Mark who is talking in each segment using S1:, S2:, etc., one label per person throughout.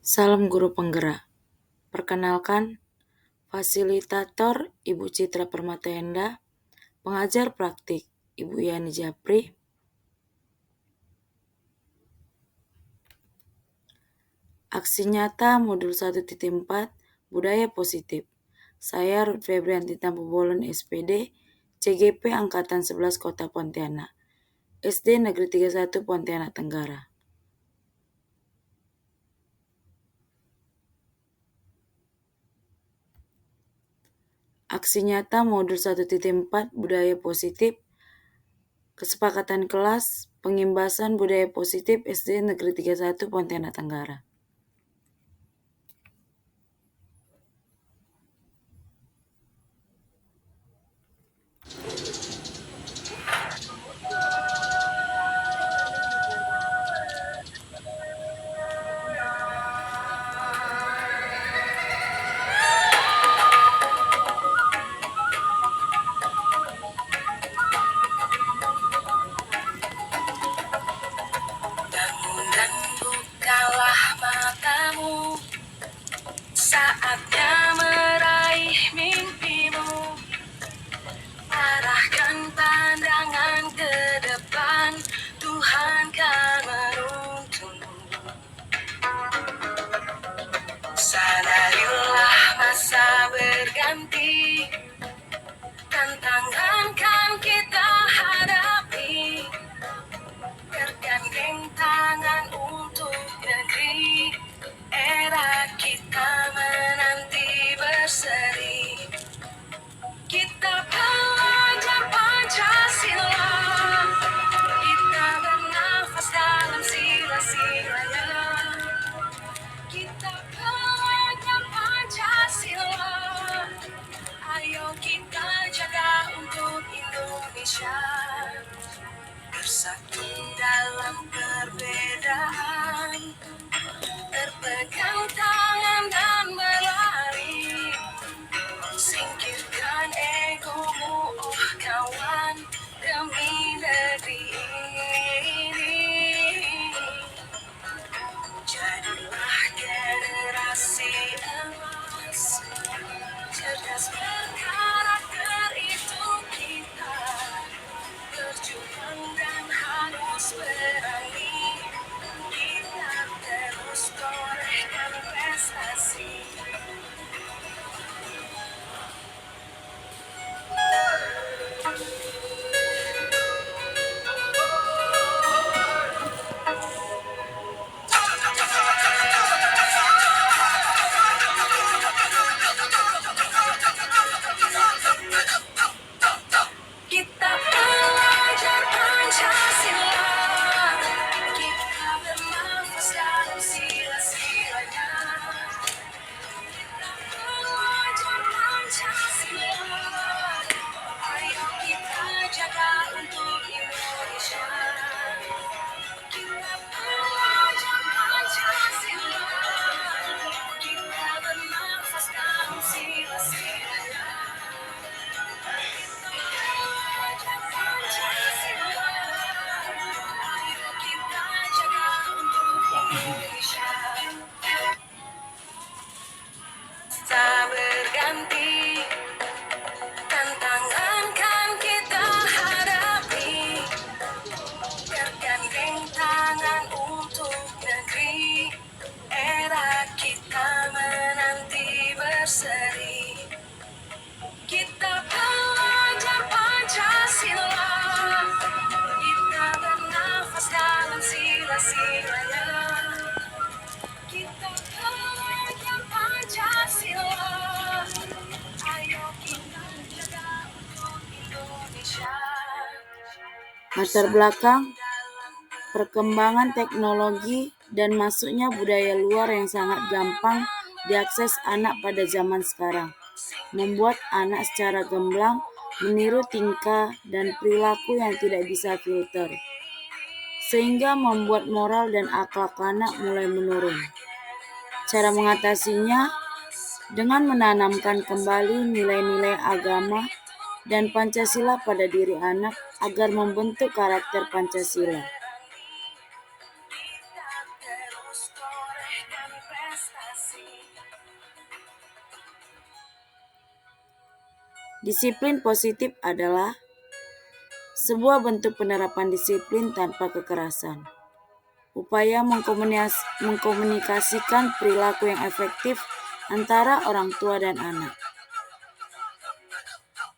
S1: Salam guru penggerak. Perkenalkan, fasilitator Ibu Citra Permatahenda, pengajar praktik Ibu Yani Japri. Aksi nyata modul 1.4 Budaya Positif. Saya Ruth Febrianti Tampu-Bolon SPD, CGP Angkatan 11 Kota Pontianak, SD Negeri 31 Pontianak Tenggara. Aksi nyata modul 1.4 Budaya Positif, kesepakatan kelas, pengimbasan budaya positif SD Negeri 31 Pontianak Tenggara.
S2: Bangun dan bukalah matamu, saatnya meraih mimpimu. Arahkan pandangan ke depan, Tuhan kan menuntunmu. Sadarilah masa berganti, tantangan kan kita hadapi. Bergandeng tangan untuk negeri, era kita menanti berseri. Kita belajar Pancasila, kita bernafas dalam sila-silanya. Kita belajar Pancasila, ayo kita jaga untuk Indonesia. Bersatu dalam perbedaan, berpegang tangan dan berlari. Singkirkan egomu, oh kawan, demi negeri ini. Jadilah generasi emas, cerdas berkarakter itu kita. Berjuang dan harus berani, kita terus torehkan prestasi. Kita belajar Pancasila, kita bernafas dalam sila-silanya. Kita belajar Pancasila, ayo kita jaga untuk Indonesia. Kita belajar Pancasila, kita bernafas dalam sila-silanya. Tak berganti, tantangan kan kita hadapi. Bergandeng tangan untuk negeri, era kita menanti berseri. Kita belajar Pancasila, kita bernafas dalam sila-silanya. Kita belajar Pancasila, ayo kita jaga untuk Indonesia.
S1: Latar belakang, perkembangan teknologi dan masuknya budaya luar yang sangat gampang diakses anak pada zaman sekarang, membuat anak secara gamblang meniru tingkah dan perilaku yang tidak bisa filter, sehingga membuat moral dan akhlak anak mulai menurun. Cara mengatasinya dengan menanamkan kembali nilai-nilai agama dan Pancasila pada diri anak agar membentuk karakter Pancasila.
S2: dan prestasi.
S1: Disiplin positif adalah sebuah bentuk penerapan disiplin tanpa kekerasan. Upaya mengkomunikasikan perilaku yang efektif antara orang tua dan anak.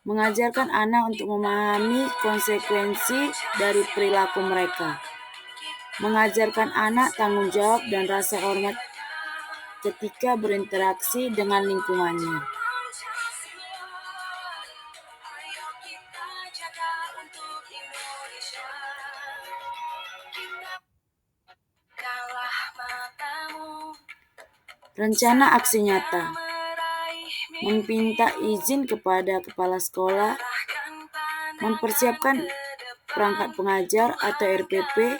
S1: Mengajarkan anak untuk memahami konsekuensi dari perilaku mereka. Mengajarkan anak tanggung jawab dan rasa hormat ketika berinteraksi dengan lingkungannya.
S2: Ayo kita jaga untuk Indonesia. Kita kalah matamu.
S1: Rencana aksi nyata.
S2: Meraih
S1: Meminta izin kepada kepala sekolah, mempersiapkan perangkat pengajar atau RPP,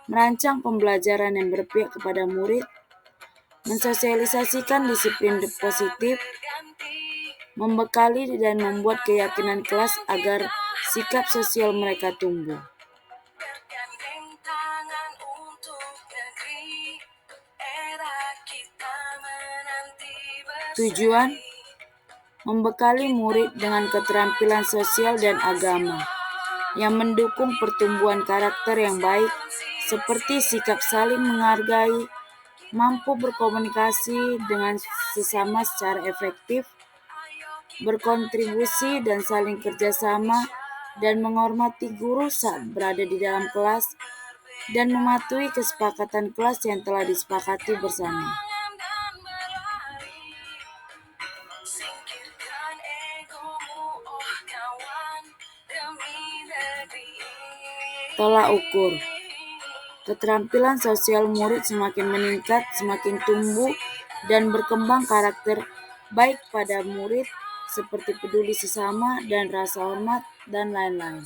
S1: merancang pembelajaran yang berpihak kepada murid, mensosialisasikan disiplin positif, membekali dan membuat keyakinan kelas agar sikap sosial mereka tumbuh.
S2: bergandeng tangan untuk negeri. Era kita menanti berseri.
S1: Tujuan membekali murid dengan keterampilan sosial dan agama yang mendukung pertumbuhan karakter yang baik, seperti sikap saling menghargai, mampu berkomunikasi dengan sesama secara efektif, berkontribusi dan saling kerjasama, dan menghormati guru saat berada di dalam kelas, dan mematuhi kesepakatan kelas yang telah disepakati bersama.
S2: Singkirkan egomu, oh kawan, demi negeri.
S1: Tolak ukur. Keterampilan sosial murid semakin meningkat, semakin tumbuh, dan berkembang karakter baik pada murid, seperti peduli sesama dan rasa hormat, dan lain-lain.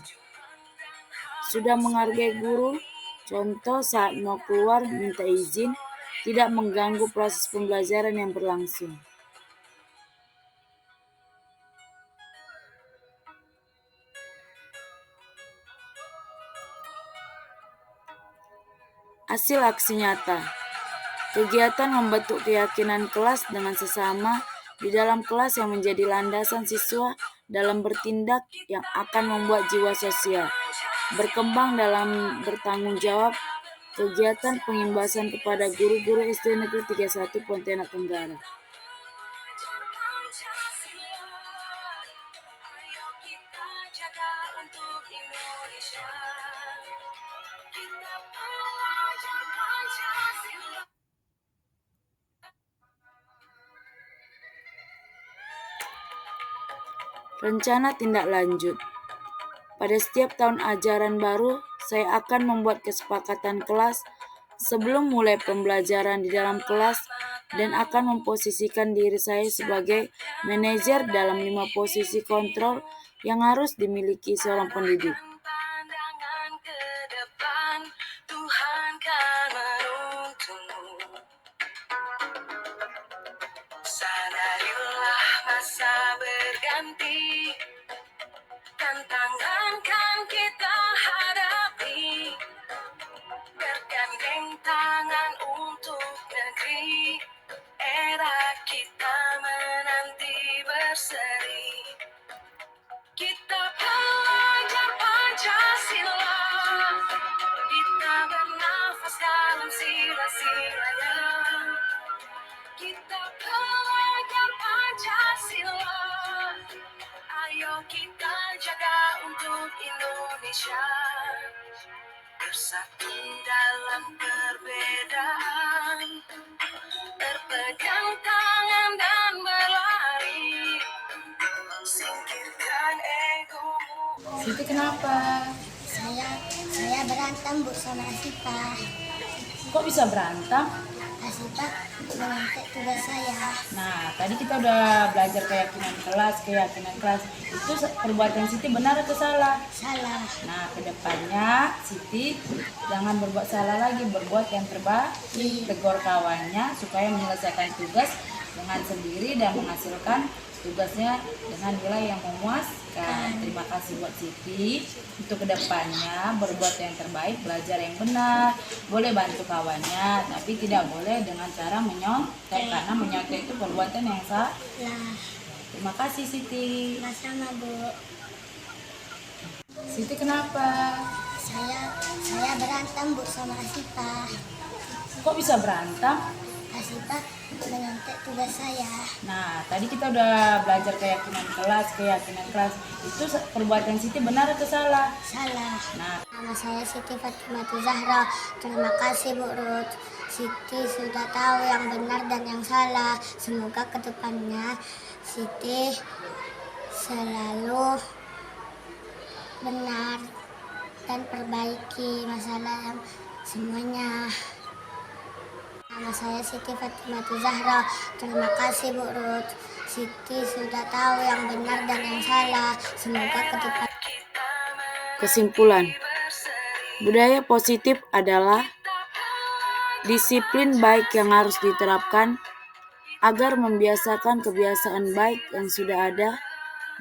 S1: Sudah menghargai guru, contoh saat mau keluar minta izin, tidak mengganggu proses pembelajaran yang berlangsung. Hasil aksi nyata. Kegiatan membentuk keyakinan kelas dengan sesama di dalam kelas yang menjadi landasan siswa dalam bertindak yang akan membuat jiwa sosial berkembang dalam bertanggung jawab. Kegiatan pengimbasan kepada guru-guru SD Negeri 31 Pontianak Tenggara.
S2: Ayo kita jaga untuk Indonesia. Kita belajar Pancasila.
S1: Rencana tindak lanjut. Pada setiap tahun ajaran baru, saya akan membuat kesepakatan kelas sebelum mulai pembelajaran di dalam kelas dan akan memposisikan diri saya sebagai manajer dalam 5 posisi kontrol yang harus dimiliki seorang pendidik.
S2: Pandangan ke depan, Tuhan kan menuntunmu. Sadarilah masa berganti, tantangan kan kita hadapi. Bergandeng tangan untuk negeri, era kita menanti berseri. Kita belajar Pancasila, kita bernafas dalam sila-silanya. Kita belajar Pancasila, ayo kita jaga untuk Indonesia. Bersatu dalam perbedaan, berpegang tangan dan berlari. Singkirkan egomu.
S3: Siti kenapa?
S4: Saya berantem Bu sama Asita.
S3: Kok bisa berantem?
S4: Asita mengantek tugas saya.
S3: Nah, tadi kita udah belajar keyakinan kelas. Itu perbuatan Siti benar atau salah?
S4: Salah.
S3: Nah, kedepannya Siti jangan berbuat salah lagi, berbuat yang terbaik, tegur kawannya supaya menyelesaikan tugas dengan sendiri dan menghasilkan tugasnya dengan nilai yang memuaskan. Terima kasih buat Siti. Untuk kedepannya berbuat yang terbaik, belajar yang benar, boleh bantu kawannya, tapi tidak boleh dengan cara menyontek, karena menyontek itu perbuatan yang salah.
S4: Lah,
S3: Terima kasih Siti.
S4: sama Bu.
S3: Siti kenapa?
S4: Saya berantem Bu sama Asita.
S3: Kok bisa berantem?
S4: Asita menyontek tugas saya.
S3: Nah, tadi kita udah belajar keyakinan kelas. Itu perbuatan Siti benar atau salah?
S4: Salah.
S3: Nah,
S4: Nama saya Siti Fatimah Zahra. Terima kasih Bu Ruth. Siti sudah tahu yang benar dan yang salah. Semoga kedepannya Siti selalu benar dan perbaiki masalah yang semuanya. Nama saya Siti Fatimah Zahra. Terima kasih Bu Ruth. Siti sudah tahu yang benar dan yang salah. Semoga kedepan.
S1: Kesimpulan, budaya positif adalah disiplin baik yang harus diterapkan agar membiasakan kebiasaan baik yang sudah ada,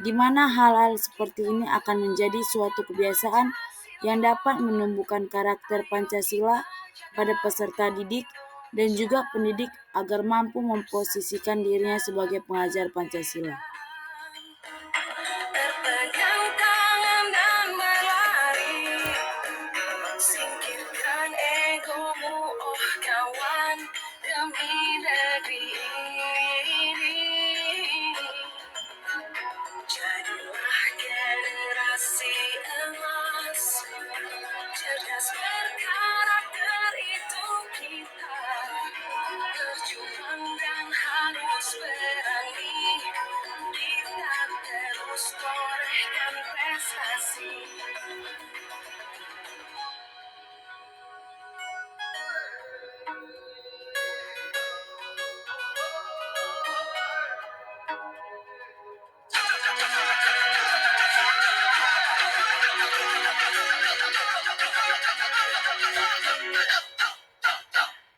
S1: di mana hal-hal seperti ini akan menjadi suatu kebiasaan yang dapat menumbuhkan karakter Pancasila pada peserta didik dan juga pendidik agar mampu memposisikan dirinya sebagai pengajar Pancasila.
S2: Berpegang tangan dan berlari, singkirkan egomu oh kawan, demi negeri ini. Jadilah generasi emas, cerdas berkarakter itu kita, berjuang dan harus berani, kita terus torehkan prestasi.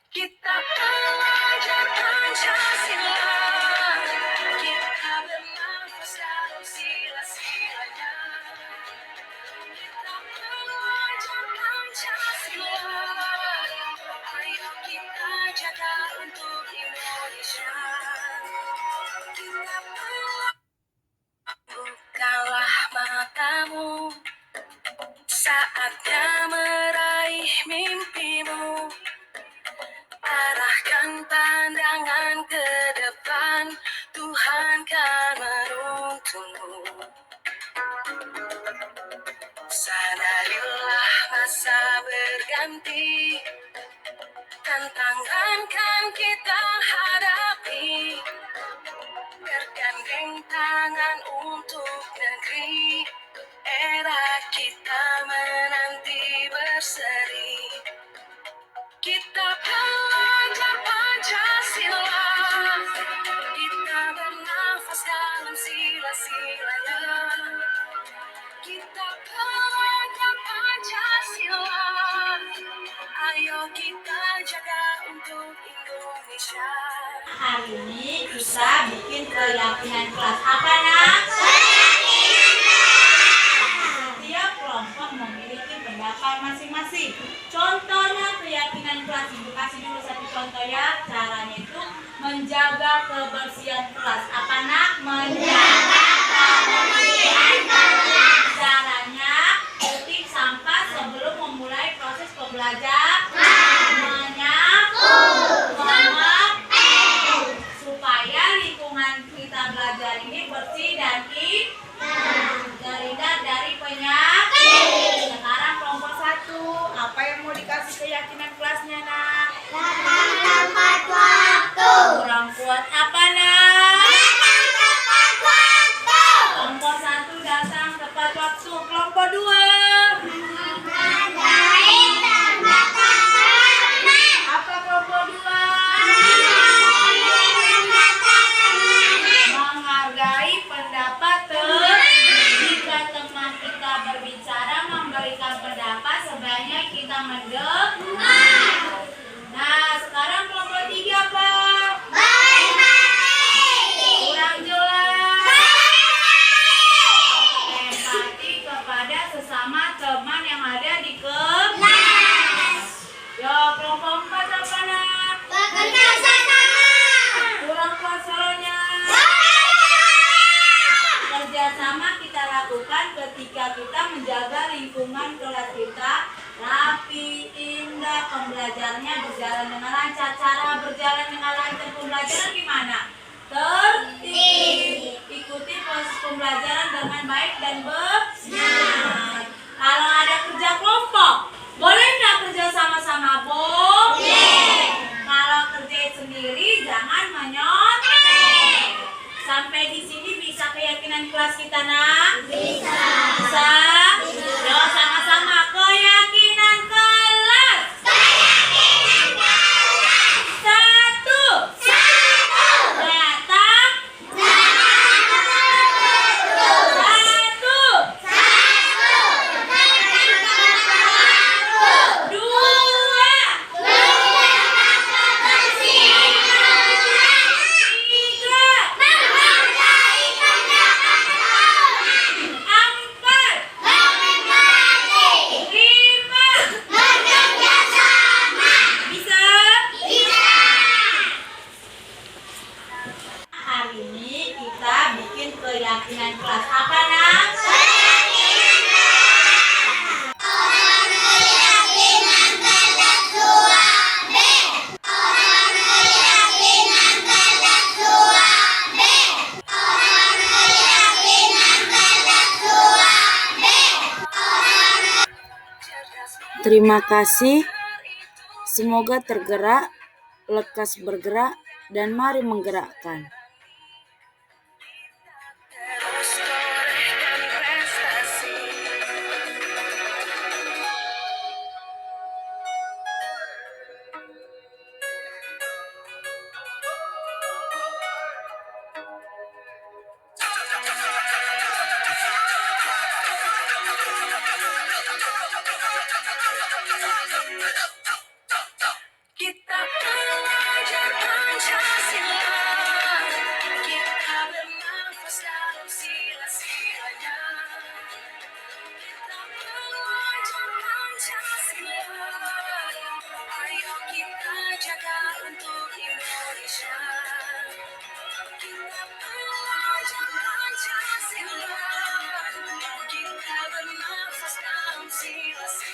S2: Kita belajar Pancasila, kita bernafas dalam sila-silanya. Kita belajar Pancasila, ayo kita jaga untuk Indonesia. Kita bukalah matamu, saatnya meraih mimpimu. Arahkan pandangan ke depan, Tuhan kan menuntunmu. Sadarilah masa berganti, tantangan kan kita hadapi. Bergandeng tangan untuk negeri, era kita menanti berseri. Kita belajar Pancasila, kita bernafas dalam sila-silanya. Kita belajar Pancasila, ayo kita jaga untuk Indonesia.
S5: Hari ini kita bikin keyakinan kelas apa nak? Setiap kelompok memiliki pendapat masing-masing. Contohnya keyakinan kelas, ibu kasih dulu satu contoh ya. Caranya itu menjaga kebersihan kelas. Apa nak? Menjaga kebersihan kelas. Caranya ketik sampah sebelum memulai proses pembelajaran. Menyapu, mengepel, supaya lingkungan kita belajar ini bersih dan terhindar dari penyakit. Sekarang kelompok 1, apa yang mau dikasih keyakinan kelasnya nak?
S4: Datang tepat waktu.
S5: Kurang kuat apa nak?
S4: Datang tepat waktu.
S5: semuanya berjalan dengan lancar. Cara berjalan dengan lancar pembelajaran gimana? Tertib. Ikuti proses pembelajaran dengan baik dan benar. Kalau ada kerja kelompok, boleh nggak kerja sama-sama, boleh. Kalau kerja sendiri, jangan menyontek. Sampai di sini bisa keyakinan kelas kita, nak? Bisa. Bisa? Yuk sama-sama keyakinan kelas. Keyakinan kelas. Satu. Datang. Satu. Dua. Tiga. Empat. Lima. Bisa? Hari ini kita bikin keyakinan kelas apa, nak?
S1: Terima kasih. Semoga tergerak, lekas bergerak, dan mari menggerakkan.
S2: Terus torehkan prestasi. Kita belajar Pancasila, kita bernafas dalam sila-silanya. Kita belajar Pancasila, ayo kita jaga untuk Indonesia. Kita belajar Pancasila, kita bernafas dalam sila-silanya.